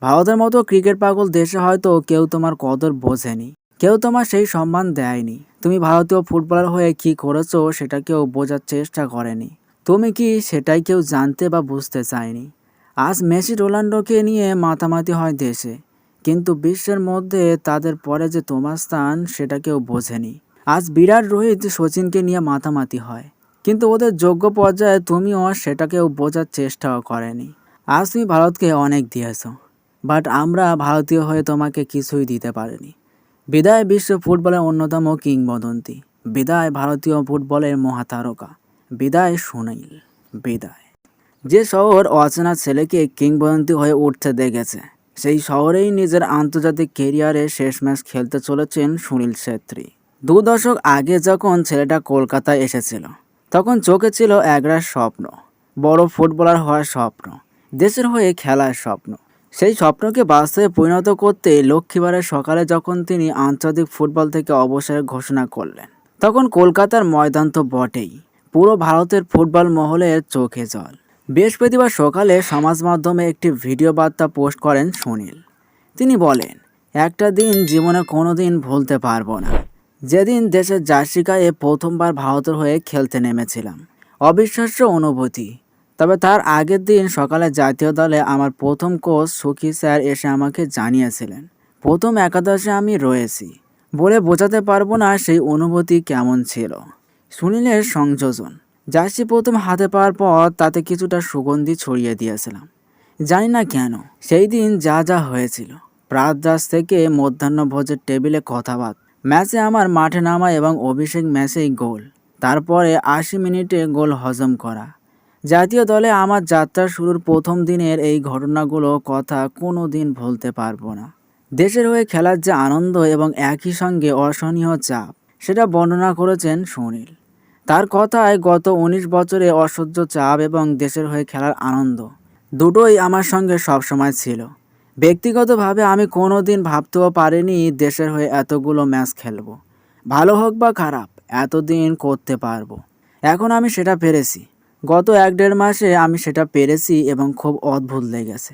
ভারতের মতো ক্রিকেট পাগল দেশে হয়তো কেউ তোমার কদর বোঝেনি, কেউ তোমার সেই সম্মান দেয়নি। তুমি ভারতীয় ফুটবলার হয়ে কি করেছো সেটা কেউ বোঝার চেষ্টা করেনি। তুমি কি সেটাই কেউ জানতে বা বুঝতে চায়নি। আজ মেসি রোনাল্ডোকে নিয়ে মাতামাতি হয় দেশে, কিন্তু বিশ্বের মধ্যে তাদের পরে যে তোমার স্থান সেটা কেউ বোঝেনি। আজ বিরাট, রোহিত, সচিনকে নিয়ে মাতামাতি হয়, কিন্তু ওদের যোগ্য পর্যায়ে তুমিও সেটা কেউ বোঝার চেষ্টাও করেনি। আজ তুমি ভারতকে অনেক দিয়েছো, বাট আমরা ভারতীয় হয়ে তোমাকে কিছুই দিতে পারিনি। বিদায় বিশ্ব ফুটবলের অন্যতম কিংবদন্তি, বিদায় ভারতীয় ফুটবলের মহাতারকা, বিদায় সুনীল, বিদায়। যে শহর অচেনা ছেলেকে কিংবদন্তি হয়ে উঠতে দেখেছে, সেই শহরেই নিজের আন্তর্জাতিক ক্যারিয়ারে শেষ ম্যাচ খেলতে চলেছেন সুনীল ছেত্রী। 2 দশক আগে যখন ছেলেটা কলকাতায় এসেছিল, তখন চোখে ছিল একরাশ স্বপ্ন, বড় ফুটবলার হওয়ার স্বপ্ন, দেশের হয়ে খেলার স্বপ্ন। সেই স্বপ্নকে বাস্তবে পরিণত করতে লক্ষ্মীবারের সকালে যখন তিনি আন্তর্জাতিক ফুটবল থেকে অবসরের ঘোষণা করলেন, তখন কলকাতার ময়দান তো বটেই, পুরো ভারতের ফুটবল মহলের চোখে জল। বৃহস্পতিবার সকালে সমাজ মাধ্যমে একটি ভিডিও বার্তা পোস্ট করেন সুনীল। তিনি বলেন, একটা দিন জীবনে কোনো দিন ভুলতে পারবো না, যেদিন দেশের জার্সি গায়ে প্রথমবার ভারতের হয়ে খেলতে নেমেছিলাম। অবিশ্বাস্য অনুভূতি। তবে তার আগের দিন সকালে জাতীয় দলে আমার প্রথম কোচ সুখী স্যার এসে আমাকে জানিয়েছিলেন প্রথম একাদশে আমি রয়েছি। বলে বোঝাতে পারবো না সেই অনুভূতি কেমন ছিল। সুনীলের সংযোজন, জার্সি প্রথম হাতে পাওয়ার পর তাতে কিছুটা সুগন্ধি ছড়িয়ে দিয়েছিলাম। জানি না কেন সেই দিন যা যা হয়েছিল, প্রাতরাশ থেকে মধ্যাহ্নভোজের টেবিলে কথাবার্তা, ম্যাচে আমার মাঠে নামা এবং অভিষেক ম্যাচেই গোল, তারপরে 80 মিনিটে গোল হজম করা। জাতীয় দলে আমার যাত্রা শুরুর প্রথম দিনের এই ঘটনাগুলো কথা কোনো দিন ভুলতে পারবো না। দেশের হয়ে খেলার যে আনন্দ এবং একই সঙ্গে অসহনীয় চাপ, সেটা বর্ণনা করেছেন সুনীল। তার কথায় গত 19 বছরে অসহ্য চাপ এবং দেশের হয়ে খেলার আনন্দ দুটোই আমার সঙ্গে সবসময় ছিল। ব্যক্তিগতভাবে আমি কোনো দিন ভাবতেও পারিনি দেশের হয়ে এতগুলো ম্যাচ খেলবো, ভালো হোক বা খারাপ, এতদিন করতে পারবো। এখন আমি সেটা পেরেছি। গত 1-1.5 মাসে আমি সেটা পেরেছি এবং খুব অদ্ভুত লেগেছে।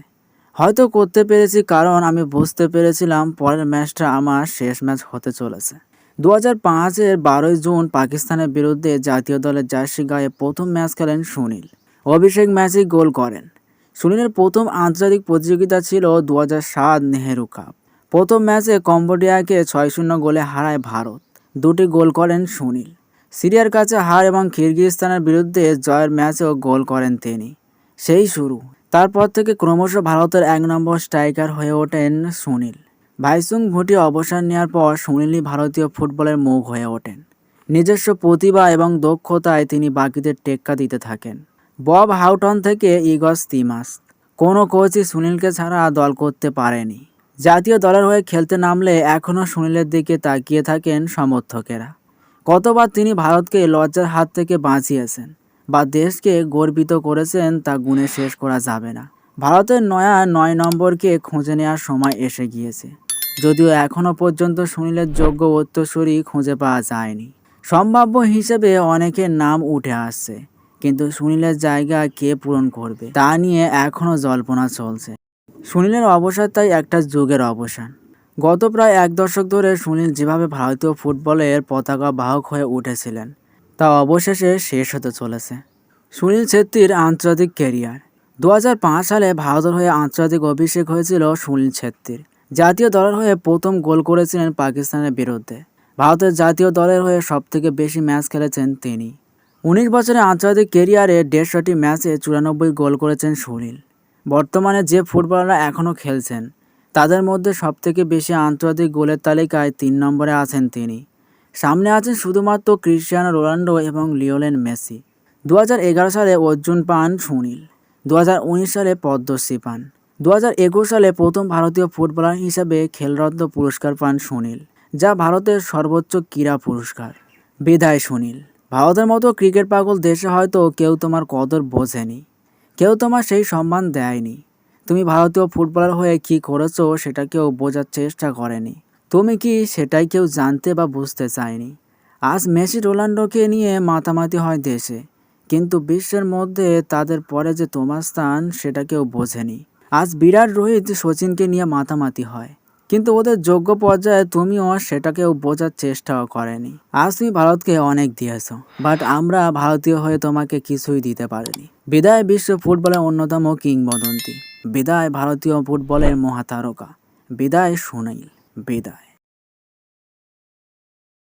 হয়তো করতে পেরেছি কারণ আমি বুঝতে পেরেছিলাম পরের ম্যাচটা আমার শেষ ম্যাচ হতে চলেছে। 2005-এর 12ই জুন পাকিস্তানের বিরুদ্ধে জাতীয় দলের জার্সি গায়ে প্রথম ম্যাচ খেলেন সুনীল। অভিষেক ম্যাচেই গোল করেন। সুনীলের প্রথম আন্তর্জাতিক প্রতিযোগিতা ছিল 2007 নেহেরু কাপ। প্রথম ম্যাচে কম্বোডিয়াকে 6-0 গোলে হারায় ভারত। 2টি গোল করেন সুনীল। সিরিয়ার কাছে হার এবং কিরগিজস্তানের বিরুদ্ধে জয়ের ম্যাচেও গোল করেন তিনি। সেই শুরু। তারপর থেকে ক্রমশ ভারতের 1 নম্বর স্ট্রাইকার হয়ে ওঠেন সুনীল। ভাইচুং ভুটি অবসর নেওয়ার পর সুনীলই ভারতীয় ফুটবলের মুখ হয়ে ওঠেন। নিজস্ব প্রতিভা এবং দক্ষতায় তিনি বাকিদের টেক্কা দিতে থাকেন। বব হাউটন থেকে ইগর স্টিমাস, কোনো কোচই সুনীলকে ছাড়া দল করতে পারেনি। জাতীয় দলের হয়ে খেলতে নামলে এখনও সুনীলের দিকে তাকিয়ে থাকেন সমর্থকেরা। কতবার তিনি ভারতকে লজ্জার হাত থেকে বাঁচিয়েছেন বা দেশকে গর্বিত করেছেন তা গুণে শেষ করা যাবে না। ভারতের নয়া 9 নম্বরকে খুঁজে নেওয়ার সময় এসে গিয়েছে, যদিও এখনও পর্যন্ত সুনীলের যোগ্য উত্তরসূরি খুঁজে পাওয়া যায়নি। সম্ভাব্য হিসেবে অনেকের নাম উঠে আসছে, কিন্তু সুনীলের জায়গা কে পূরণ করবে তা নিয়ে এখনও জল্পনা চলছে। সুনীলের অবসর তাই একটা যুগের অবসান। গত প্রায় 1 দশক ধরে সুনীল যেভাবে ভারতীয় ফুটবলের পতাকা বাহক হয়ে উঠেছিলেন, তা অবশেষে শেষ হতে চলেছে। সুনীল ছেত্রীর আন্তর্জাতিক ক্যারিয়ার। 2005 সালে ভারতের হয়ে আন্তর্জাতিক অভিষেক হয়েছিল সুনীল ছেত্রীর। জাতীয় দলের হয়ে প্রথম গোল করেছিলেন পাকিস্তানের বিরুদ্ধে। ভারতের জাতীয় দলের হয়ে সবথেকে বেশি ম্যাচ খেলেছেন তিনি। 19 বছরের আন্তর্জাতিক ক্যারিয়ারে 150টি ম্যাচে 94 গোল করেছেন সুনীল। বর্তমানে যে ফুটবলাররা এখনও খেলছেন, তাদের মধ্যে সবথেকে বেশি আন্তর্জাতিক গোলের তালিকায় 3 নম্বরে আছেন তিনি। সামনে আছেন শুধুমাত্র ক্রিস্টিয়ানো রোনাল্ডো এবং লিওনেল মেসি। 2011 সালে অর্জুন পান সুনীল। 2019 সালে পদ্মশ্রী পান। 2021 সালে প্রথম ভারতীয় ফুটবলার হিসেবে খেলরত্ন পুরস্কার পান সুনীল, যা ভারতের সর্বোচ্চ ক্রীড়া পুরস্কার। বিদায় সুনীল। ভারতের মতো ক্রিকেট পাগল দেশে হয়তো কেউ তোমার কদর বোঝেনি, কেউ তোমার সেই সম্মান দেয়নি। তুমি ভারতীয় ফুটবলার হয়ে কি করেছো সেটা কেউ বোঝার চেষ্টা করেনি। তুমি কি সেটাই কেউ জানতে বা বুঝতে চায়নি। আজ মেসি রোনাল্ডোকে নিয়ে মাতামাতি হয় দেশে, কিন্তু বিশ্বের মধ্যে তাদের পরে যে তোমার স্থান সেটা কেউ বোঝেনি। আজ বিরাট, রোহিত, সচিনকে নিয়ে মাতামাতি হয়, কিন্তু ওদের যোগ্য পর্যায়ে তুমিও সেটাকেও বোঝার চেষ্টাও করেনি। আজ তুমি ভারতকে অনেক দিয়েছো, বাট আমরা ভারতীয় হয়ে তোমাকে কিছুই দিতে পারিনি। বিদায় বিশ্ব ফুটবলের অন্যতম কিংবদন্তি, বিদায় ভারতীয় ফুটবলের মহাতারকা, বিদায় সুনীল, বিদায়।